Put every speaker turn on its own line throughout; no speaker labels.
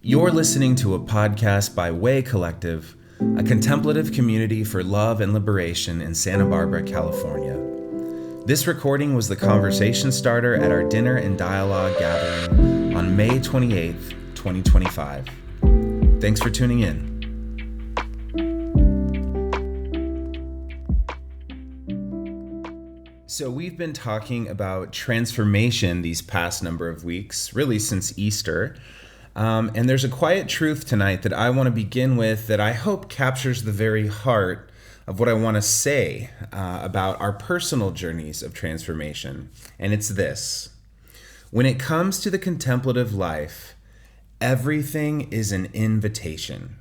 You're listening to a podcast by Way Collective, a contemplative community for love and liberation in Santa Barbara, California. This recording was the conversation starter at our dinner and dialogue gathering on May 28th, 2025. Thanks for tuning in. So we've been talking about transformation these past number of weeks, really since Easter. And there's a quiet truth tonight that I want to begin with that I hope captures the very heart of what I want to say about our personal journeys of transformation. And it's this: when it comes to the contemplative life, everything is an invitation.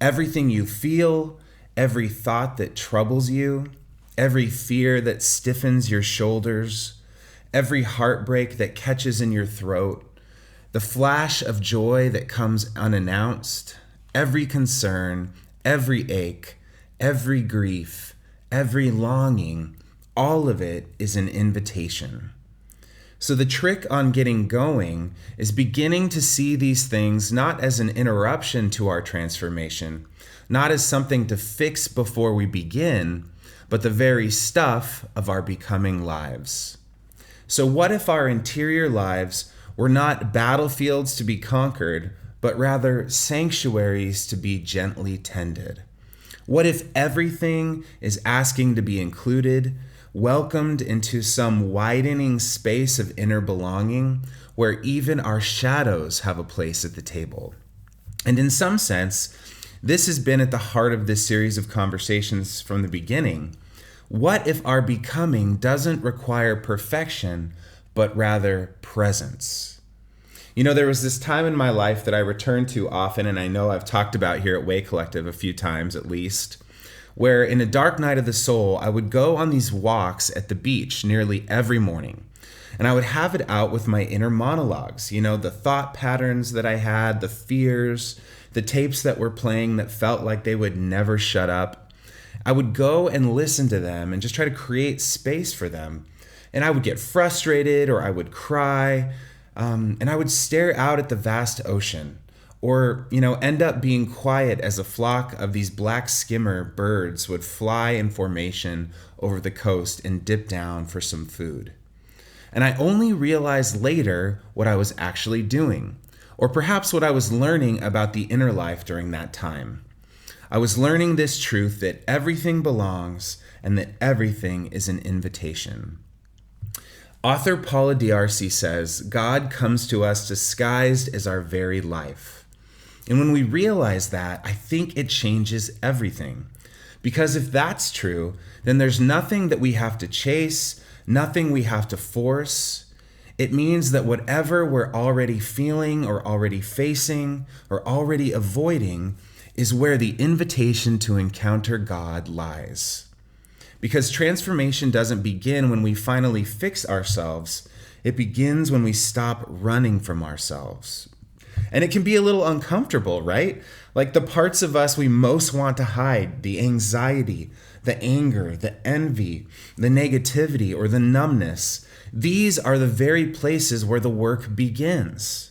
Everything you feel, every thought that troubles you, every fear that stiffens your shoulders, every heartbreak that catches in your throat, the flash of joy that comes unannounced, every concern, every ache, every grief, every longing, all of it is an invitation. So the trick on getting going is beginning to see these things not as an interruption to our transformation, not as something to fix before we begin, but the very stuff of our becoming lives. So what if our interior lives were not battlefields to be conquered, but rather sanctuaries to be gently tended? What if everything is asking to be included, welcomed into some widening space of inner belonging, where even our shadows have a place at the table? And in some sense, this has been at the heart of this series of conversations from the beginning. What if our becoming doesn't require perfection, but rather presence? You know, there was this time in my life that I return to often, and I know I've talked about here at Way Collective a few times at least, where in a dark night of the soul, I would go on these walks at the beach nearly every morning. And I would have it out with my inner monologues, you know, the thought patterns that I had, the fears, the tapes that were playing that felt like they would never shut up. I would go and listen to them and just try to create space for them. And I would get frustrated, or I would cry, and I would stare out at the vast ocean, or, end up being quiet as a flock of these black skimmer birds would fly in formation over the coast and dip down for some food. And I only realized later what I was actually doing, or perhaps what I was learning about the inner life during that time. I was learning this truth that everything belongs and that everything is an invitation. Author Paula D'Arcy says, God comes to us disguised as our very life. And when we realize that, I think it changes everything. Because if that's true, then there's nothing that we have to chase, nothing we have to force. It means that whatever we're already feeling or already facing or already avoiding is where the invitation to encounter God lies. Because transformation doesn't begin when we finally fix ourselves. It begins when we stop running from ourselves. And it can be a little uncomfortable, right? Like the parts of us we most want to hide, the anxiety, the anger, the envy, the negativity, or the numbness. These are the very places where the work begins.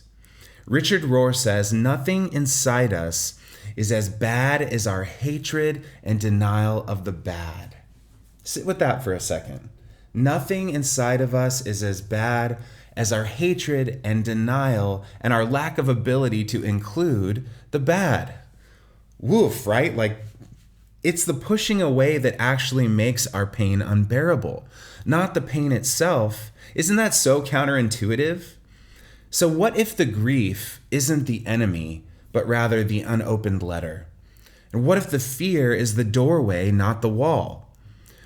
Richard Rohr says, nothing inside us is as bad as our hatred and denial of the bad. Sit with that for a second. Nothing inside of us is as bad as our hatred and denial and our lack of ability to include the bad. Woof, right? Like, it's the pushing away that actually makes our pain unbearable, not the pain itself. Isn't that so counterintuitive? So what if the grief isn't the enemy, but rather the unopened letter? And what if the fear is the doorway, not the wall?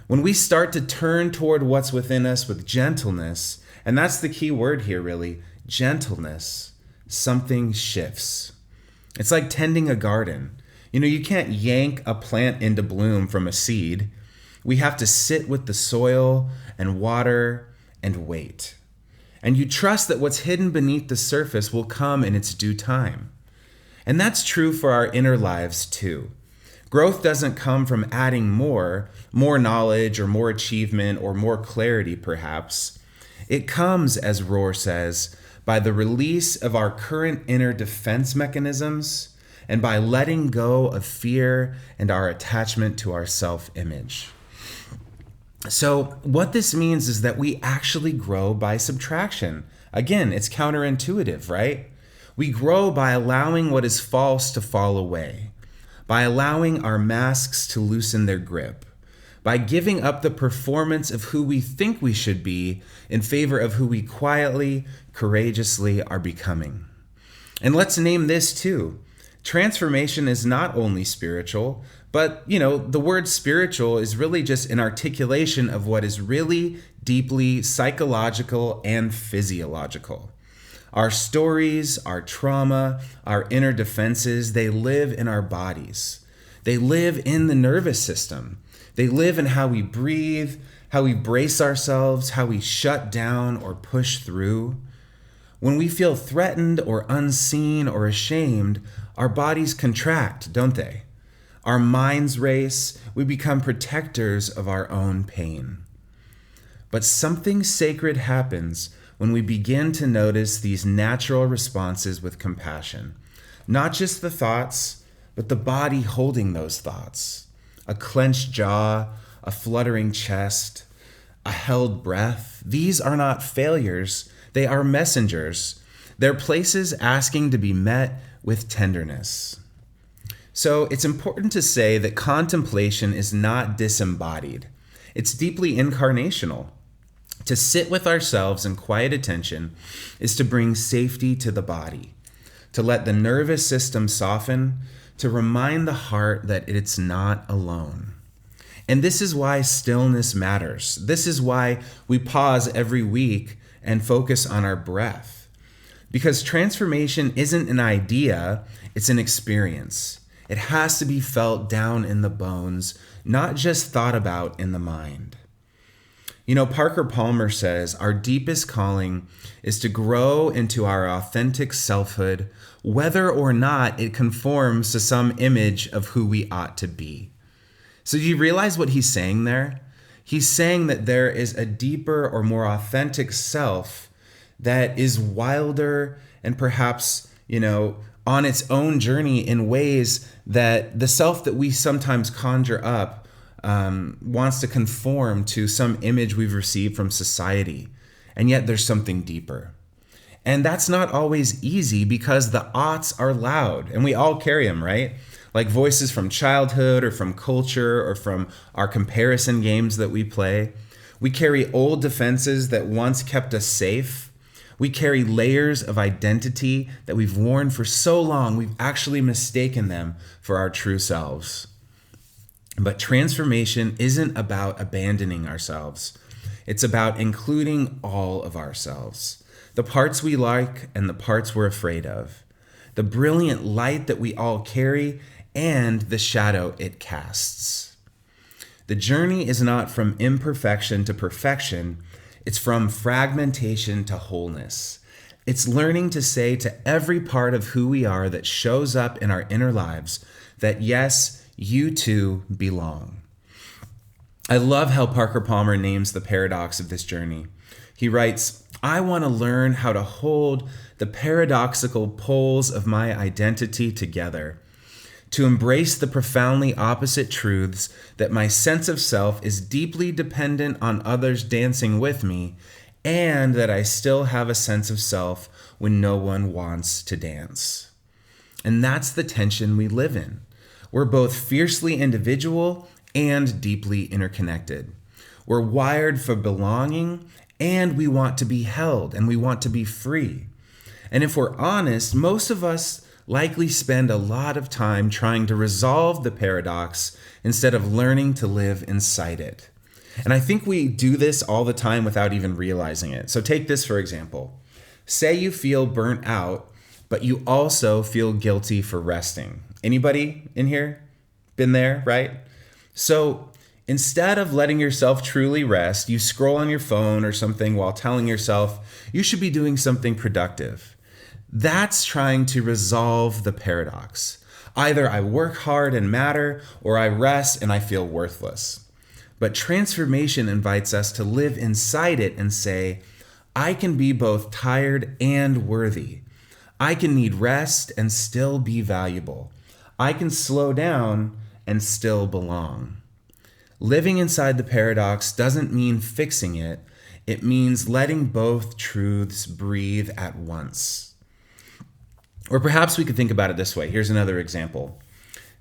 When we start to turn toward what's within us with gentleness, and that's the key word here really, gentleness, something shifts. It's like tending a garden. You can't yank a plant into bloom from a seed. We have to sit with the soil and water and wait. And you trust that what's hidden beneath the surface will come in its due time. And that's true for our inner lives too. Growth doesn't come from adding more knowledge or more achievement or more clarity perhaps. It comes, as Rohr says, by the release of our current inner defense mechanisms, and by letting go of fear and our attachment to our self-image. So what this means is that we actually grow by subtraction. Again, it's counterintuitive, right? We grow by allowing what is false to fall away, by allowing our masks to loosen their grip, by giving up the performance of who we think we should be in favor of who we quietly, courageously are becoming. And let's name this too. Transformation is not only spiritual, but, the word spiritual is really just an articulation of what is really deeply psychological and physiological. Our stories, our trauma, our inner defenses, they live in our bodies. They live in the nervous system. They live in how we breathe, how we brace ourselves, how we shut down or push through. When we feel threatened or unseen or ashamed, our bodies contract, don't they? Our minds race. We become protectors of our own pain. But something sacred happens when we begin to notice these natural responses with compassion. Not just the thoughts, but the body holding those thoughts. A clenched jaw, a fluttering chest, a held breath. These are not failures. They are messengers. They're places asking to be met with tenderness. So it's important to say that contemplation is not disembodied. It's deeply incarnational. To sit with ourselves in quiet attention is to bring safety to the body, to let the nervous system soften, to remind the heart that it's not alone. And this is why stillness matters. This is why we pause every week and focus on our breath. Because transformation isn't an idea, it's an experience. It has to be felt down in the bones, not just thought about in the mind. Parker Palmer says, our deepest calling is to grow into our authentic selfhood, whether or not it conforms to some image of who we ought to be. So do you realize what he's saying there? He's saying that there is a deeper or more authentic self that is wilder and perhaps, on its own journey in ways that the self that we sometimes conjure up wants to conform to some image we've received from society. And yet there's something deeper. And that's not always easy because the oughts are loud and we all carry them, right? Like voices from childhood or from culture or from our comparison games that we play. We carry old defenses that once kept us safe. We carry layers of identity that we've worn for so long, we've actually mistaken them for our true selves. But transformation isn't about abandoning ourselves. It's about including all of ourselves. The parts we like and the parts we're afraid of. The brilliant light that we all carry and the shadow it casts. The journey is not from imperfection to perfection. It's from fragmentation to wholeness. It's learning to say to every part of who we are that shows up in our inner lives that yes, you too belong. I love how Parker Palmer names the paradox of this journey. He writes, I want to learn how to hold the paradoxical poles of my identity together, to embrace the profoundly opposite truths that my sense of self is deeply dependent on others dancing with me, and that I still have a sense of self when no one wants to dance. And that's the tension we live in. We're both fiercely individual and deeply interconnected. We're wired for belonging, and we want to be held, and we want to be free. And if we're honest, most of us likely spend a lot of time trying to resolve the paradox instead of learning to live inside it. And I think we do this all the time without even realizing it. So take this for example. Say you feel burnt out, but you also feel guilty for resting. Anybody in here been there, right? So instead of letting yourself truly rest, you scroll on your phone or something while telling yourself you should be doing something productive. That's trying to resolve the paradox. Either I work hard and matter, or I rest and I feel worthless. But transformation invites us to live inside it and say, I can be both tired and worthy. I can need rest and still be valuable. I can slow down and still belong. Living inside the paradox doesn't mean fixing it. It means letting both truths breathe at once. Or perhaps we could think about it this way. Here's another example.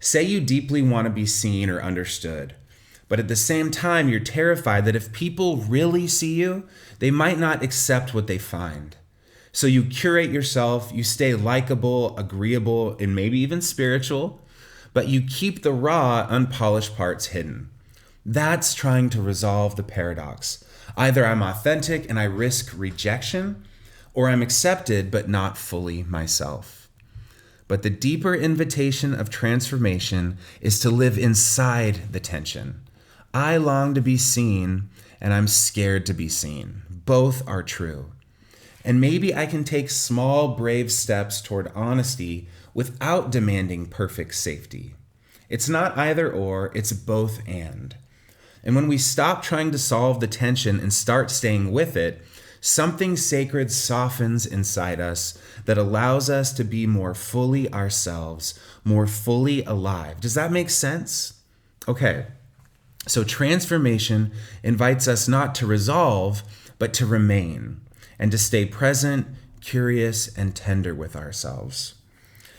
Say you deeply want to be seen or understood, but at the same time, you're terrified that if people really see you, they might not accept what they find. So you curate yourself, you stay likable, agreeable, and maybe even spiritual, but you keep the raw, unpolished parts hidden. That's trying to resolve the paradox. Either I'm authentic and I risk rejection, or I'm accepted but not fully myself. But the deeper invitation of transformation is to live inside the tension. I long to be seen, and I'm scared to be seen. Both are true. And maybe I can take small, brave steps toward honesty without demanding perfect safety. It's not either or, it's both and. And when we stop trying to solve the tension and start staying with it, something sacred softens inside us that allows us to be more fully ourselves, more fully alive. Does that make sense? Okay, so transformation invites us not to resolve, but to remain and to stay present, curious, and tender with ourselves.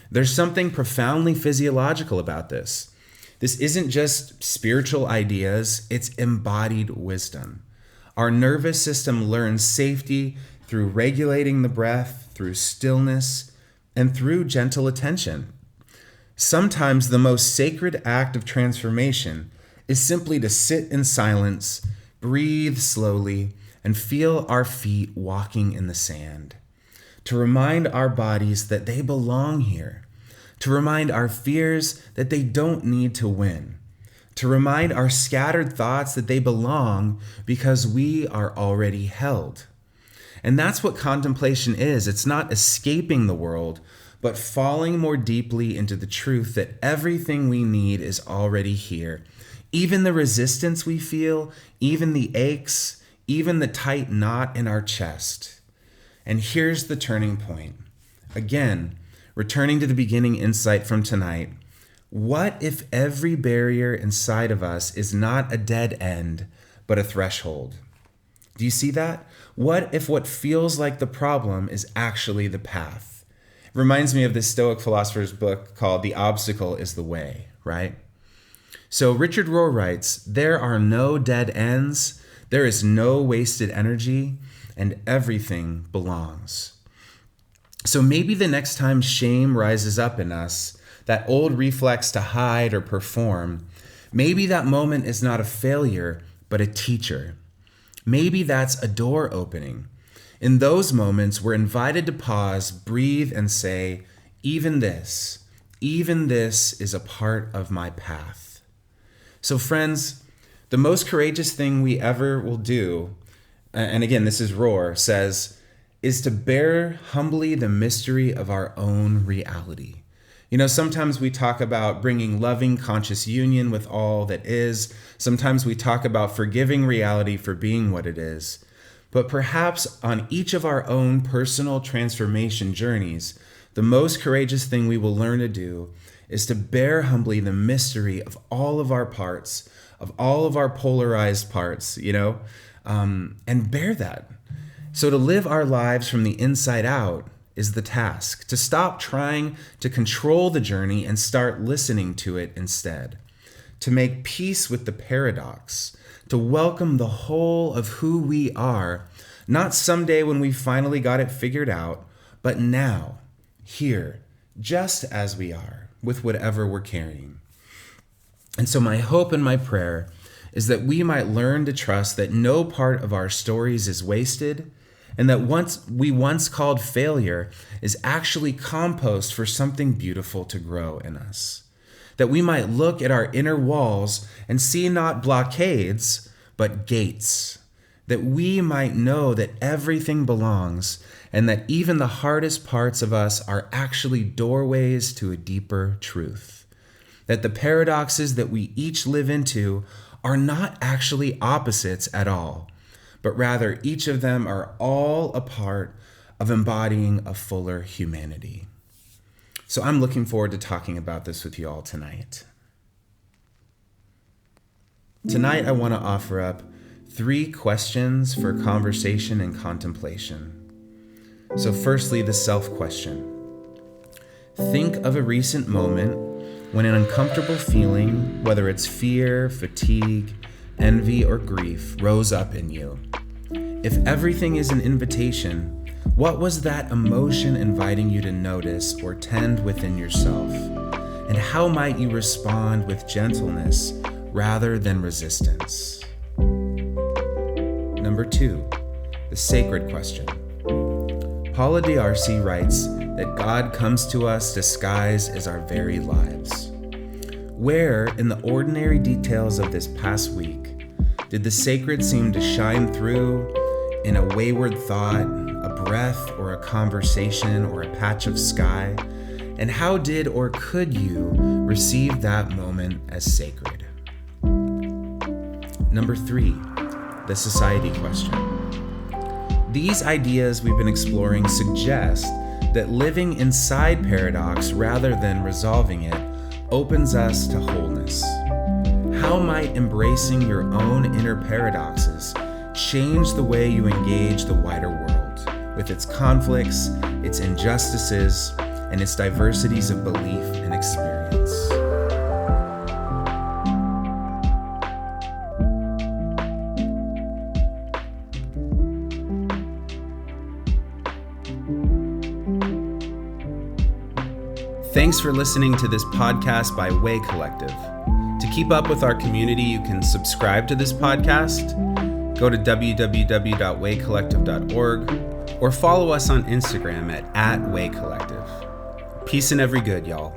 There's something profoundly physiological about this. This isn't just spiritual ideas, it's embodied wisdom. Our nervous system learns safety through regulating the breath, through stillness, and through gentle attention. Sometimes the most sacred act of transformation is simply to sit in silence, breathe slowly, and feel our feet walking in the sand. To remind our bodies that they belong here. To remind our fears that they don't need to win. To remind our scattered thoughts that they belong because we are already held. And that's what contemplation is. It's not escaping the world, but falling more deeply into the truth that everything we need is already here. Even the resistance we feel, even the aches, even the tight knot in our chest. And here's the turning point. Again, returning to the beginning insight from tonight, what if every barrier inside of us is not a dead end, but a threshold? Do you see that? What if what feels like the problem is actually the path? It reminds me of this Stoic philosopher's book called The Obstacle is the Way, right? So Richard Rohr writes, there are no dead ends, there is no wasted energy, and everything belongs. So maybe the next time shame rises up in us, that old reflex to hide or perform, maybe that moment is not a failure, but a teacher. Maybe that's a door opening. In those moments, we're invited to pause, breathe, and say, even this is a part of my path. So friends, the most courageous thing we ever will do, and again, this is Rohr, says, is to bear humbly the mystery of our own reality. You know, sometimes we talk about bringing loving, conscious union with all that is. Sometimes we talk about forgiving reality for being what it is. But perhaps on each of our own personal transformation journeys, the most courageous thing we will learn to do is to bear humbly the mystery of all of our parts, of all of our polarized parts, and bear that. So to live our lives from the inside out is the task, to stop trying to control the journey and start listening to it instead, to make peace with the paradox, to welcome the whole of who we are, not someday when we finally got it figured out, but now, here, just as we are, with whatever we're carrying. And so my hope and my prayer is that we might learn to trust that no part of our stories is wasted, and that once called failure is actually compost for something beautiful to grow in us. That we might look at our inner walls and see not blockades, but gates. That we might know that everything belongs, and that even the hardest parts of us are actually doorways to a deeper truth. That the paradoxes that we each live into are not actually opposites at all, but rather each of them are all a part of embodying a fuller humanity. So I'm looking forward to talking about this with you all tonight. Tonight, I want to offer up 3 questions for conversation and contemplation. So firstly, the self-question. Think of a recent moment when an uncomfortable feeling, whether it's fear, fatigue, envy, or grief, rose up in you. If everything is an invitation, what was that emotion inviting you to notice or tend within yourself? And how might you respond with gentleness rather than resistance? Number 2, the sacred question. Paula D'Arcy writes that God comes to us disguised as our very lives. Where, in the ordinary details of this past week, did the sacred seem to shine through in a wayward thought, a breath, or a conversation, or a patch of sky? And how did or could you receive that moment as sacred? Number 3, the society question. These ideas we've been exploring suggest that living inside paradox rather than resolving it opens us to wholeness. How might embracing your own inner paradoxes change the way you engage the wider world, with its conflicts, its injustices, and its diversities of belief and experience? Thanks for listening to this podcast by Way Collective. To keep up with our community, you can subscribe to this podcast, go to www.waycollective.org, or follow us on Instagram at @waycollective. Peace and every good, y'all.